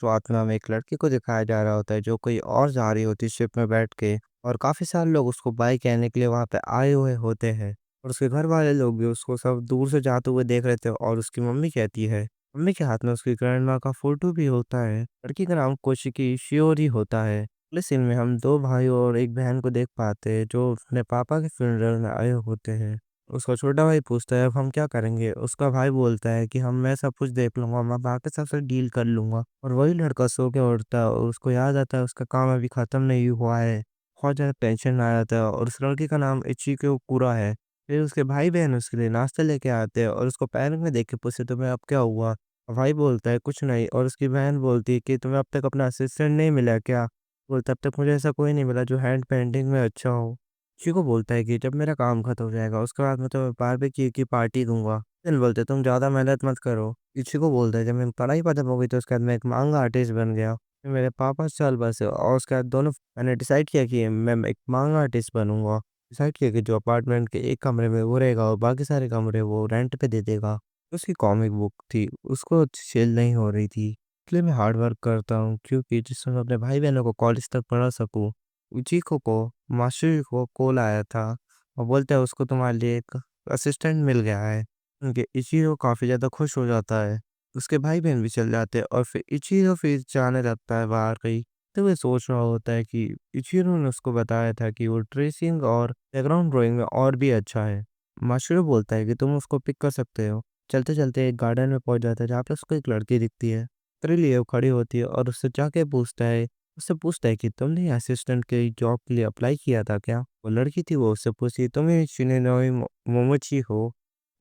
शुरुआत में हमें एक लड़की को दिखाया जा रहा होता है जो कोई और जा रही होती है शिप में बैठ के और काफ़ी सारे लोग उसको बाय कहने के लिए वहाँ पे आए हुए होते हैं और उसके घर वाले लोग भी उसको सब दूर से जाते हुए देख रहे थे और उसकी मम्मी कहती है, मम्मी के हाथ में उसकी ग्रैंड माँ का फोटो भी होता है। लड़की का नाम कोशिकी शियोरी होता है। अगले सीन में हम 2 भाई और 1 बहन को देख पाते हैं जो अपने पापा के फ्यूनरल में आए होते हैं। उसका छोटा भाई पूछता है अब हम क्या करेंगे? उसका भाई बोलता है कि हम मैं सब कुछ देख लूँगा, मैं बाकी सबसे डील कर लूँगा। और वही लड़का सो के उठता है और उसको याद आता है उसका काम अभी खत्म नहीं हुआ है। बहुत ज़्यादा टेंशन आ जाता है और उस लड़के का नाम इचिको कुरा है। फिर उसके भाई-बहन उसके लिए नाश्ता लेके आते हैं और उसको पैनिक में देख के पूछते तुम्हें अब क्या हुआ? भाई बोलता है कुछ नहीं और उसकी बहन बोलती है कि तुम्हें अब तक अपना असिस्टेंट नहीं मिला क्या? बोलता है अब तक मुझे ऐसा कोई नहीं मिला जो हैंड पेंटिंग में अच्छा हो। इचिको बोलता है कि जब मेरा काम खत्म हो जाएगा उसके बाद मैं तुम्हें बारबेक्यू की पार्टी दूँगा। फिर बोलते तुम ज़्यादा मेहनत मत करो। इचिको बोलता है जब मेरी पढ़ाई खत्म हो गई तो उसके बाद मैं एक मांगा आर्टिस्ट बन गया। फिर मेरे पापा साल भर से और उसके बाद दोनों मैंने डिसाइड किया कि मैं एक मांगा आर्टिस्ट बनूँगा। डिसाइड किया कि जो अपार्टमेंट के एक कमरे में वो रहेगा और बाकी सारे कमरे वो रेंट पे दे देगा। उसकी कॉमिक बुक थी, उसको सेल नहीं हो रही थी। इसलिए मैं हार्ड वर्क करता हूँ क्योंकि जिससे मैं अपने भाई-बहनों को कॉलेज तक पढ़ा सकूँ। इचिको को मास्टर को कॉल आया था और बोलता है उसको तुम्हारे लिए एक असिस्टेंट मिल गया है। उनके इचिरो काफ़ी ज़्यादा खुश हो जाता है। उसके भाई-बहन भी चल जाते हैं और फिर इचिरो फिर जाने लगता है बाहर कहीं। तो वो सोच रहा होता है कि इचिरो ने उसको बताया था कि वो ट्रेसिंग और बैकग्राउंड ड्राइंग में और भी अच्छा है। माशरो बोलता है कि तुम उसको पिक कर सकते हो। चलते-चलते एक गार्डन में पहुँच जाता है जहाँ पे उसको एक लड़की दिखती है। तेरे लिए वो खड़ी होती है और उससे पूछता है कि तुमने असिस्टेंट के जॉब के लिए अप्लाई किया था क्या? वो लड़की थी वो उससे पूछती है तुम ही शिनोनोई मोमोची हो?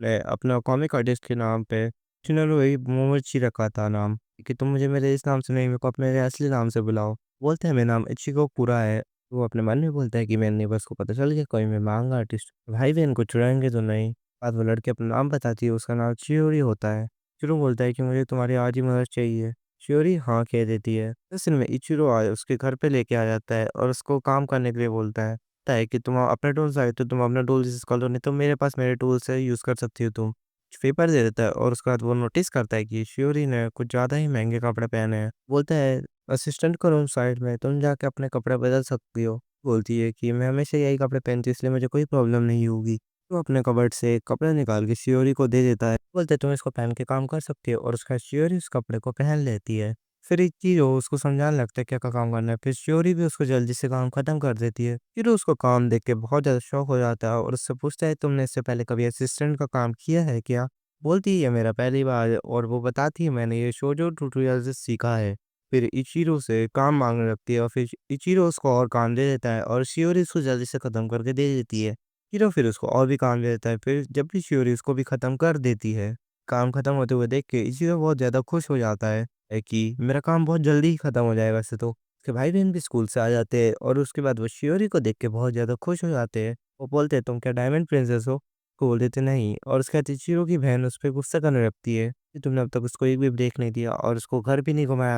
मैं अपना कॉमिक आर्टिस्ट के नाम पे शिनोनोई मोमोची रखा था नाम कि तुम मुझे मेरे इस नाम से नहीं मेरे को अपने असली नाम से बुलाओ। बोलते हैं मेरा नाम इचिको कुरा है। वो अपने मन में बोलता है कि मेरे नेबर्स को पता चल गया कोई मैं मांगा आर्टिस्ट भाई-बहन को चुराएँगे तो नहीं। बाद वो लड़की अपना नाम बताती है उसका नाम चियोरी होता है। चिरो बोलता है कि मुझे तुम्हारी आज ही मदद चाहिए। शियोरी हाँ कह देती है। असल में इचिरो उसके घर पे लेके आ जाता है और उसको काम करने के लिए बोलता है कि तुम अपने टूल्स आए तो तुम अपना टूल्स यूज़ कर लो नहीं तो मेरे पास मेरे टूल्स है यूज़ कर सकती हो तुम। पेपर दे देता है और उसके बाद वो नोटिस करता है कि शियोरी ने कुछ ज़्यादा ही महँगे कपड़े पहने हैं। बोलता है असिस्टेंट को रूम साइड में तुम जाके अपने कपड़े बदल सकती हो। बोलती है कि मैं हमेशा यही कपड़े पहनती हूँ इसलिए मुझे कोई प्रॉब्लम नहीं होगी। तो अपने कबर्ड से कपड़ा निकाल के शियोरी को दे देता है। बोलते है तुम इसको पहन के काम कर सकती हो और उसका शियोरी उस कपड़े को पहन लेती है। फिर एक चीज़ वो उसको समझाने लगता है क्या-क्या काम करना है। फिर शियोरी भी उसको जल्दी से काम खत्म कर देती है। फिर उसको काम देख के बहुत ज़्यादा शॉक हो जाता है और उससे पूछता है तुमने इससे पहले कभी असिस्टेंट का काम किया है क्या? बोलती है ये मेरा पहली बार है और वो बताती है मैंने ये शोजो ट्यूटोरियल से सीखा है। फिर इचिरो से काम माँगने लगती है और फिर इचिरो उसको और काम दे देता है और शियोरी उसको जल्दी से खत्म करके दे देती है। हीरो फिर उसको और भी काम दे देता है। फिर जब भी शियोरी उसको भी खत्म कर देती है, काम खत्म होते हुए देख के इचिरो बहुत ज़्यादा खुश हो जाता है कि मेरा काम बहुत जल्दी ही खत्म हो जाएगा इससे तो। उसके भाई-बहन भी स्कूल से आ जाते हैं और उसके बाद वो शियोरी को देख के बहुत ज़्यादा खुश हो जाते हैं। वो बोलते हैं तुम क्या डायमंड प्रिंसेस हो? वो बोल देते नहीं और उसके बाद इचिरो की बहन उस पे गुस्सा करने लगती है कि तुमने अब तक उसको एक भी ब्रेक नहीं दिया और उसको घर भी नहीं घुमाया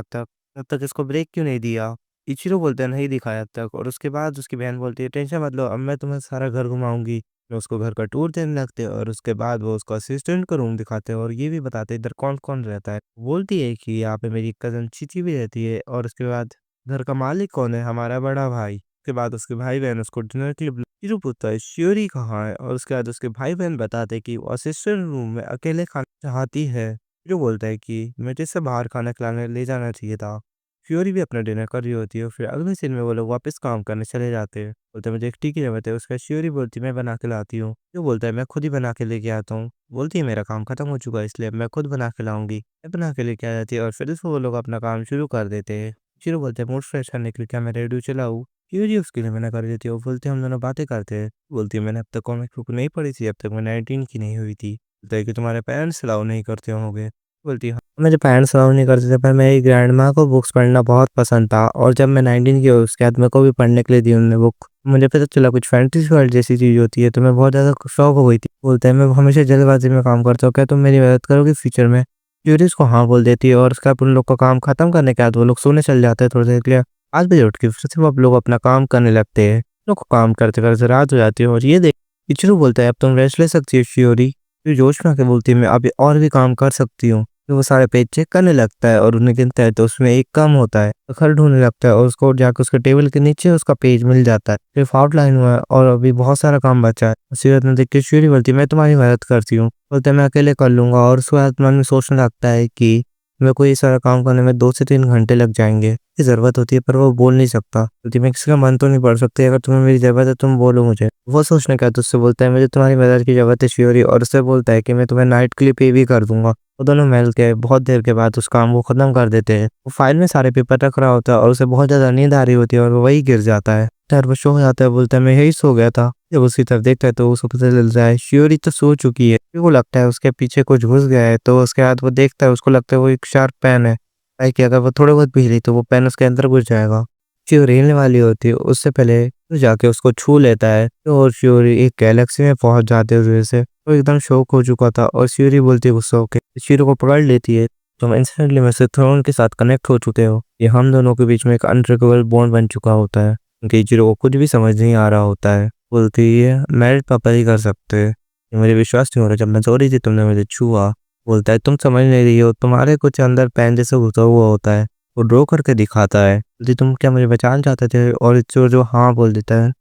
अब तक इसको ब्रेक क्यों नहीं दिया? इचिरो बोलता है नहीं दिखाया अब तक और उसके बाद उसकी बहन बोलती है टेंशन मत लो अब मैं तुम्हें सारा घर घुमाऊँगी। फिर उसको घर का टूर देने लगते हैं और उसके बाद वो उसको असिस्टेंट का रूम दिखाते हैं और ये भी बताते हैं इधर कौन-कौन रहता है। बोलती है कि यहाँ पे मेरी कज़न चीची भी रहती है और उसके बाद घर का मालिक कौन है? हमारा बड़ा भाई। उसके बाद उसके भाई-बहन उसको डिनर के लिए चिरू पूछता है श्योरी कहाँ है? और उसके बाद उसके भाई-बहन बताते हैं कि वो असिस्टेंट रूम में अकेले खाना चाहती है। चिरू बोलता है कि मुझे इसे बाहर खाना खिलाने ले जाना चाहिए था। फ्योरी भी अपना डिनर कर रही होती है फिर अगले सीन में वो लोग वापस काम करने चले जाते हैं। बोलते हैं मुझे एक टी की ज़रूरत है, उसके बाद श्योरी बोलती है मैं बना के लाती हूँ। जो बोलता है मैं खुद ही बना के लेके आता हूँ। बोलती है मेरा काम खत्म हो चुका है इसलिए अब मैं खुद बना के लाऊंगी। मैं बना के लेके आ जाती है और फिर से वो लोग अपना काम शुरू कर देते हैं। शुरू बोलते हैं मूड फ्रेश करने के लिए क्या मैं रेडियो चलाऊँ? फ्योरी उसके लिए मना कर देती है। वो बोलते हैं हम दोनों बातें करते हैं। बोलती है मैंने अब तक कॉमिक बुक नहीं पढ़ी थी, अब तक मैं 19 की नहीं हुई थी। बोलता है कि तुम्हारे पेरेंट्स अलाउ नहीं करते होंगे। बोलती है मेरे पेरेंट्स अलाउ नहीं करते थे पर मेरी ग्रैंडमा को बुक्स पढ़ना बहुत पसंद था और जब मैं 19 की हुई उसके बाद मेरे को भी पढ़ने के लिए दी उन्होंने बुक। मुझे पता चला कुछ फैंटेसी वर्ल्ड जैसी चीज़ होती है तो मैं बहुत ज़्यादा शौक हो गई थी। बोलता है मैं हमेशा जल्दबाजी में काम करता हूँ, क्या तुम मेरी मदद करोगे फ्यूचर में? यूरी उसको हाँ बोल देती है और उसके बाद उन लोग का काम खत्म करने के बाद वो लोग सोने चल जाते हैं थोड़ी देर के लिए। 5 बजे उठ के फिर से वो अब लोग अपना काम करने लगते हैं। लोग को काम करते-करते रात हो जाती है और ये देख इचिरो बोलता है अब तुम रेस्ट ले सकती हो शियोरी। फिर जोश में आके बोलती है मैं अभी और भी काम कर सकती हूँ। फिर वो सारे पेज चेक करने लगता है और उन्हें गिनता है तो उसमें एक कम होता है। तो घर ढूँढने लगता है और उसको जाके उसके टेबल के नीचे उसका पेज मिल जाता है। सिर्फ आउटलाइन हुआ है और अभी बहुत सारा काम बचा है। सीरत ने देख के श्योरी बोलती है, मैं तुम्हारी मदद करती हूँ। बोलते हैं, मैं अकेले कर लूँगा और उसके बाद मन में सोचने लगता है कि मेरे को ये सारा काम करने में 2 से 3 घंटे लग जाएँगे। की ज़रूरत होती है पर वो बोल नहीं सकता। बोलती है, मैं किसी का मन तो नहीं पढ़ सकती, अगर तुम्हें मेरी ज़रूरत है तुम बोलो मुझे। वो सोचने का तो उससे बोलता है, मुझे तुम्हारी मदद की ज़रूरत है श्योरी, और उससे बोलता है कि मैं तुम्हें नाइट के लिए पे भी कर दूँगा। वो दोनों मिल के बहुत देर के बाद उस काम को खत्म कर देते हैं। वो फाइल में सारे पेपर रख रहा होता है और उसे बहुत ज़्यादा नींद आ रही होती है और वो वहीं गिर जाता है। वो सो जाता है, बोलता है मैं यही सो गया था। जब उसकी तरफ देखता है तो उसको पता चलता है श्योरी तो सो चुकी है। फिर वो लगता है उसके पीछे कुछ घुस गया है, तो उसके बाद वो देखता है, उसको लगता है वो एक शार्प पेन है। है कि अगर वो थोड़ा बहुत भी हिली तो वो पेन उसके अंदर घुस जाएगा। शिवरी हिलने वाली होती है, उससे पहले वो जाके उसको छू लेता है और शिवरी एक गैलेक्सी में पहुंच जाते हैं उस वजह से। वो एकदम शॉक हो चुका था और शिवरी बोलती है गुस्सा होके, शिवरी को पकड़ लेती है। तुम इंस्टेंटली में से थ्रोन के साथ कनेक्ट हो चुके हो। ये हम दोनों के बीच में एक अनब्रेकेबल बॉन्ड बन चुका होता है। उनके जीरो को कुछ भी समझ नहीं आ रहा होता है। बोलती है, मैरिड पापा ही कर सकते हैं। ये मुझे विश्वास नहीं हो रहा, जब मैं सो रही थी तुमने मुझे छुआ। बोलता है, तुम समझ नहीं रही हो, तुम्हारे कुछ अंदर पेन जैसे घुसा हुआ होता है। वो ड्रॉ करके दिखाता है। बोलती, तुम क्या मुझे बचाना चाहते थे? और जो जो हाँ बोल देता है,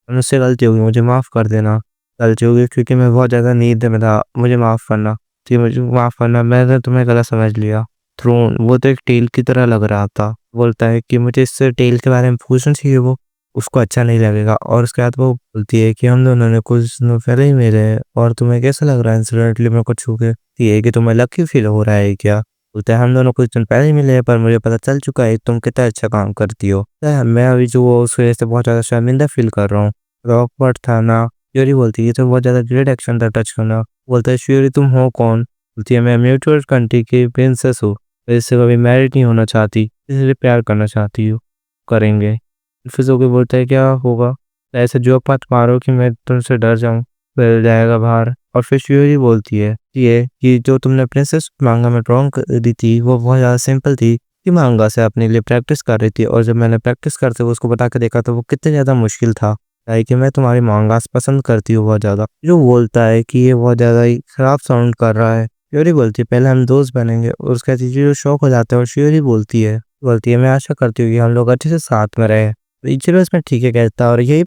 मुझसे गलती होगी, मुझे माफ़ कर देना। गलती होगी क्योंकि मैं बहुत ज़्यादा नींद में था, मुझे माफ़ करना। जी मुझे माफ़ करना, मैंने तुम्हें गलत समझ लिया। थ्रोन वो तो एक टेल की तरह लग रहा था। बोलता है कि मुझे इससे टेल के बारे में पूछना चाहिए, वो उसको अच्छा नहीं लगेगा। और उसके बाद वो बोलती है कि हम दोनों ने कुछ दिनों पहले ही मिले हैं और तुम्हें कैसा लग रहा है इंसिडेंटली मेरे को छू के? ये है कि तुम्हें लकी फील हो रहा है क्या? बोलता है, हम दोनों कुछ दिन पहले ही मिले हैं पर मुझे पता चल चुका है तुम कितना अच्छा काम करती हो। मैं अभी जो उस वजह से बहुत ज़्यादा शर्मिंदा फील कर रहा हूँ। रॉकवर्थ था ना? श्योरी बोलती है, ये तो बहुत ज़्यादा ग्रेट एक्शन था टच करना। बोलता है, श्योरी तुम हो कौन? बोलती है, मैं म्यूचुअल कंट्री की प्रिंसेस हूँ। मैं इससे कभी मैरिड नहीं होना चाहती, इसलिए प्यार करना चाहती हूँ। करेंगे। फिर होके बोलता है, क्या होगा? ऐसे जोक मत मारो कि मैं तुमसे डर जाऊँ। मिल जाएगा बाहर। और फिर श्योरी बोलती है ये कि जो तुमने प्रिंसेस मांगा में ड्रॉइंग करी थी वो बहुत ज़्यादा सिंपल थी। कि मांगा से अपने लिए प्रैक्टिस कर रही थी और जब मैंने प्रैक्टिस करते हुए उसको बता के देखा तो वो कितने ज़्यादा मुश्किल था। है कि मैं तुम्हारी मांगास पसंद करती हूँ बहुत ज़्यादा। जो बोलता है कि ये बहुत ज़्यादा ही खराब साउंड कर रहा है। श्योरी बोलती है, पहले हम दोस्त बनेंगे, और उसका जो शौक हो जाता है और श्योरी बोलती है, मैं आशा करती हूँ कि हम लोग अच्छे से साथ में रहें। इचिरो इसमें ठीक है कहता है और यही